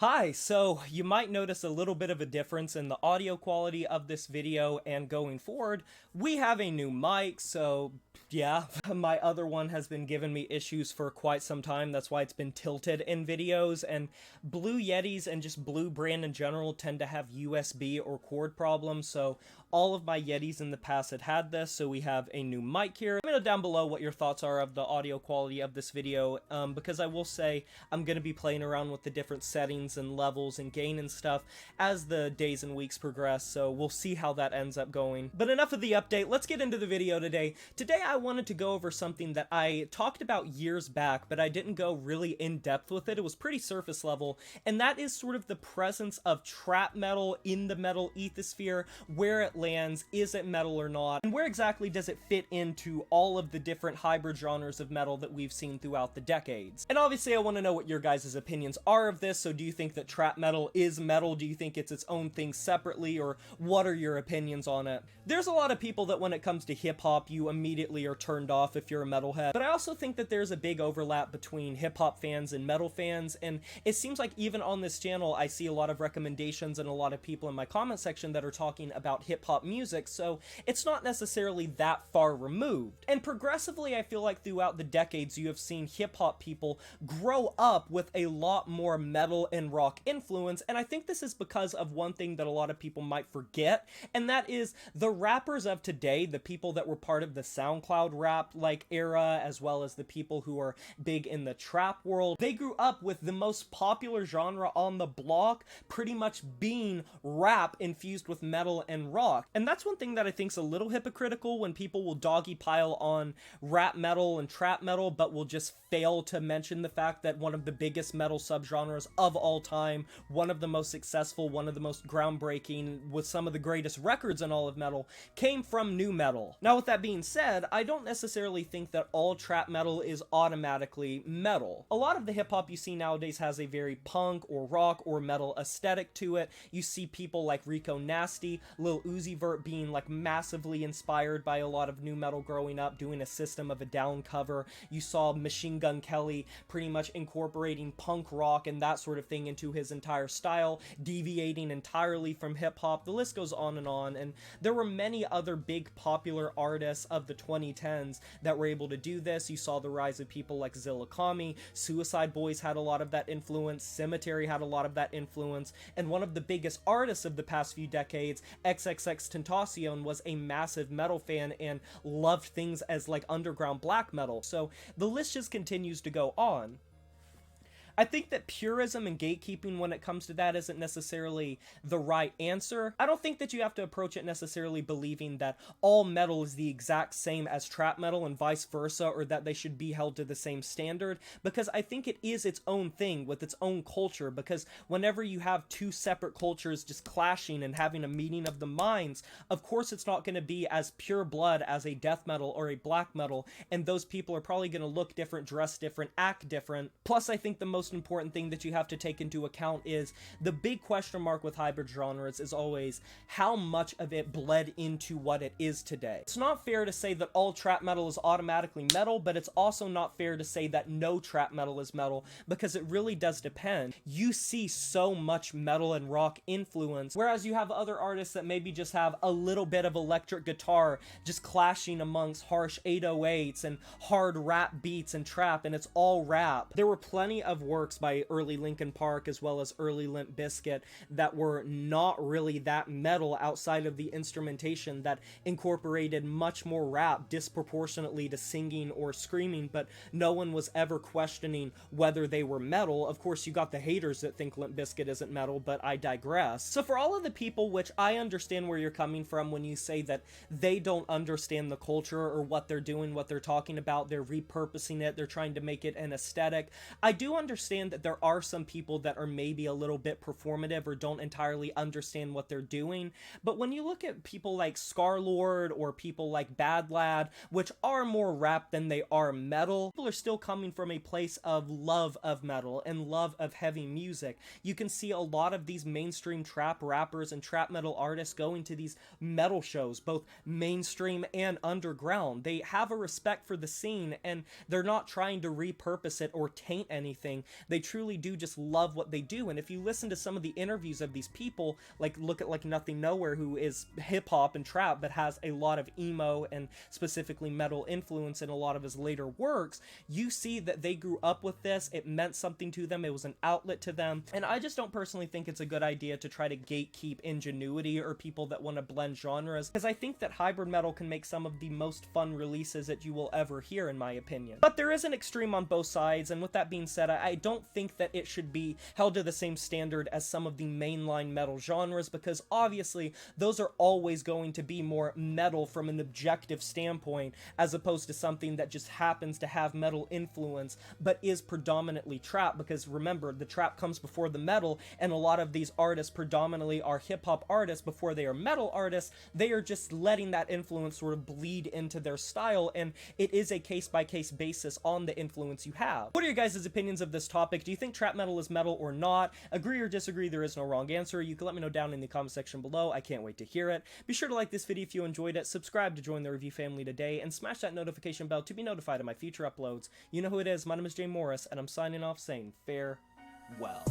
Hi, so you might notice a little bit of a difference in the audio quality of this video, and going forward, we have a new mic, so yeah, my other one has been giving me issues for quite some time. That's why it's been tilted in videos, and Blue Yetis and just Blue brand in general tend to have USB or cord problems, so all of my Yetis in the past had this, so we have a new mic here. Let me know down below what your thoughts are of the audio quality of this video, because I will say I'm going to be playing around with the different settings and levels and gain and stuff as the days and weeks progress, so we'll see how that ends up going. But enough of the update, let's get into the video today. Today I wanted to go over something that I talked about years back, but I didn't go really in depth with it. It was pretty surface level, and that is sort of the presence of trap metal in the metal ethosphere, where it lands, is it metal or not, and where exactly does it fit into all of the different hybrid genres of metal that we've seen throughout the decades. And obviously I want to know what your guys' opinions are of this. So do you think that trap metal is metal? Do you think it's its own thing separately, or what are your opinions on it? There's a lot of people that when it comes to hip-hop, you immediately are turned off if you're a metalhead, but I also think that there's a big overlap between hip-hop fans and metal fans, and it seems like even on this channel I see a lot of recommendations and a lot of people in my comment section that are talking about hip-hop music, so it's not necessarily that far removed. And progressively I feel like throughout the decades you have seen hip-hop people grow up with a lot more metal and rock influence, and I think this is because of one thing that a lot of people might forget, and that is the rappers of today, the people that were part of the SoundCloud rap like era, as well as the people who are big in the trap world, they grew up with the most popular genre on the block pretty much being rap infused with metal and rock. And that's one thing that I think is a little hypocritical, when people will doggy pile on rap metal and trap metal, but will just fail to mention the fact that one of the biggest metal subgenres of all time, one of the most successful, one of the most groundbreaking, with some of the greatest records in all of metal, came from nu metal. Now with that being said, I don't necessarily think that all trap metal is automatically metal. A lot of the hip hop you see nowadays has a very punk or rock or metal aesthetic to it. You see people like Rico Nasty, Lil Uzi Vert being like massively inspired by a lot of nu metal growing up, doing a System of a Down cover. You saw Machine Gun Kelly pretty much incorporating punk rock and that sort of thing into his entire style, deviating entirely from hip hop. The list goes on, and there were many other big popular artists of the 2010s that were able to do this. You saw the rise of people like Zilla Kami, Suicide Boys had a lot of that influence, Cemetery had a lot of that influence, and one of the biggest artists of the past few decades, XXXTentacion, was a massive metal fan and loved things as like underground black metal. So the list just continues to go on. I think that purism and gatekeeping when it comes to that isn't necessarily the right answer. I don't think that you have to approach it necessarily believing that all metal is the exact same as trap metal and vice versa, or that they should be held to the same standard, because I think it is its own thing with its own culture, because whenever you have two separate cultures just clashing and having a meeting of the minds, of course it's not going to be as pure blood as a death metal or a black metal, and those people are probably going to look different, dress different, act different. Plus I think the most important thing that you have to take into account is the big question mark with hybrid genres is always how much of it bled into what it is today. It's not fair to say that all trap metal is automatically metal, but it's also not fair to say that no trap metal is metal, because it really does depend. You see so much metal and rock influence, whereas you have other artists that maybe just have a little bit of electric guitar just clashing amongst harsh 808s and hard rap beats and trap, and it's all rap. There were plenty of works by early Linkin Park as well as early Limp Bizkit that were not really that metal outside of the instrumentation, that incorporated much more rap disproportionately to singing or screaming, but no one was ever questioning whether they were metal. Of course you got the haters that think Limp Bizkit isn't metal, but I digress. So for all of the people, which I understand where you're coming from when you say that they don't understand the culture or what they're doing, what they're talking about, they're repurposing it, they're trying to make it an aesthetic, I do understand that there are some people that are maybe a little bit performative or don't entirely understand what they're doing, but when you look at people like Scarlord or people like Bad Lad, which are more rap than they are metal, people are still coming from a place of love of metal and love of heavy music. You can see a lot of these mainstream trap rappers and trap metal artists going to these metal shows, both mainstream and underground. They have a respect for the scene, and they're not trying to repurpose it or taint anything. They truly do just love what they do. And if you listen to some of the interviews of these people, like look at like Nothing Nowhere, who is hip-hop and trap but has a lot of emo and specifically metal influence in a lot of his later works, you see that they grew up with this. It meant something to them. It was an outlet to them. And I just don't personally think it's a good idea to try to gatekeep ingenuity or people that want to blend genres, because I think that hybrid metal can make some of the most fun releases that you will ever hear, in my opinion. But there is an extreme on both sides, and with that being said, I don't think that it should be held to the same standard as some of the mainline metal genres, because obviously those are always going to be more metal from an objective standpoint, as opposed to something that just happens to have metal influence but is predominantly trap, because remember, the trap comes before the metal, and a lot of these artists predominantly are hip-hop artists before they are metal artists. They are just letting that influence sort of bleed into their style, and it is a case-by-case basis on the influence you have. What are your guys' opinions of this topic? Do you think trap metal is metal or not? Agree or disagree? There is no wrong answer. You can let me know down in the comment section below. I can't wait to hear it. Be sure to like this video if you enjoyed it, subscribe to join the review family today, and smash that notification bell to be notified of my future uploads. You know who it is. My name is Jay Morris, and I'm signing off saying farewell.